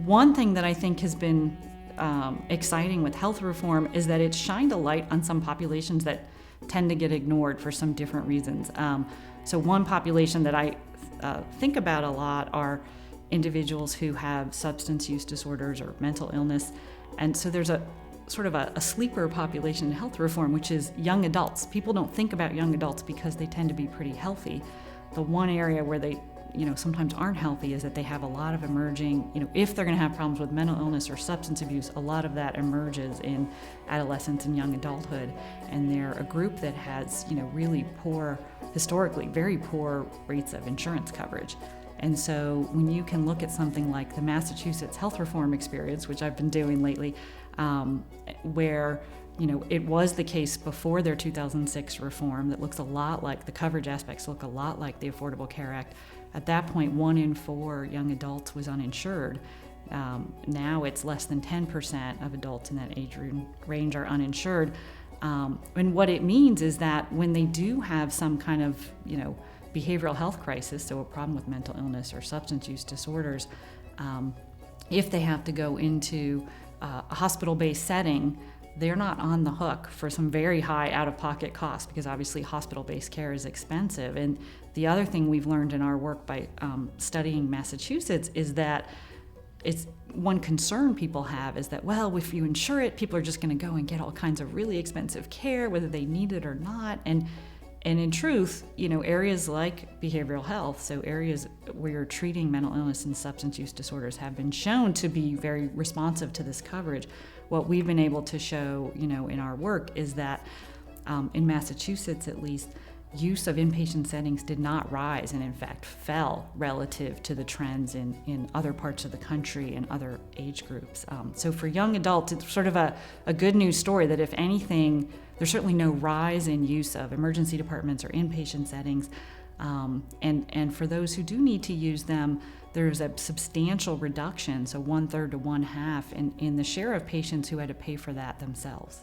one thing that I think has been exciting with health reform is that it's shined a light on some populations that tend to get ignored for some different reasons. So one population that I think about a lot are individuals who have substance use disorders or mental illness. And so there's a sort of a sleeper population in health reform, which is young adults. People don't think about young adults because they tend to be pretty healthy. The one area where they sometimes aren't healthy is that they have a lot of emerging, if they're going to have problems with mental illness or substance abuse, a lot of that emerges in adolescence and young adulthood. And they're a group that has, really poor, historically very poor rates of insurance coverage. And so when you can look at something like the Massachusetts health reform experience, which I've been doing lately, where it was the case before their 2006 reform that looks a lot like, the coverage aspects look a lot like the Affordable Care Act. At that point, 1 in 4 young adults was uninsured. Now it's less than 10% of adults in that age range are uninsured. And what it means is that when they do have some kind of, behavioral health crisis, so a problem with mental illness or substance use disorders, if they have to go into a hospital-based setting, they're not on the hook for some very high out-of-pocket costs, because obviously hospital-based care is expensive. And the other thing we've learned in our work by studying Massachusetts is that it's one concern people have is that, well, if you insure it, people are just going to go and get all kinds of really expensive care, whether they need it or not. And in truth, areas like behavioral health, so areas where you're treating mental illness and substance use disorders, have been shown to be very responsive to this coverage. What we've been able to show, in our work is that in Massachusetts, at least, use of inpatient settings did not rise and in fact fell relative to the trends in other parts of the country and other age groups. So for young adults, it's sort of a good news story that if anything, there's certainly no rise in use of emergency departments or inpatient settings. And for those who do need to use them, there's a substantial reduction, so 1/3 to 1/2 in the share of patients who had to pay for that themselves.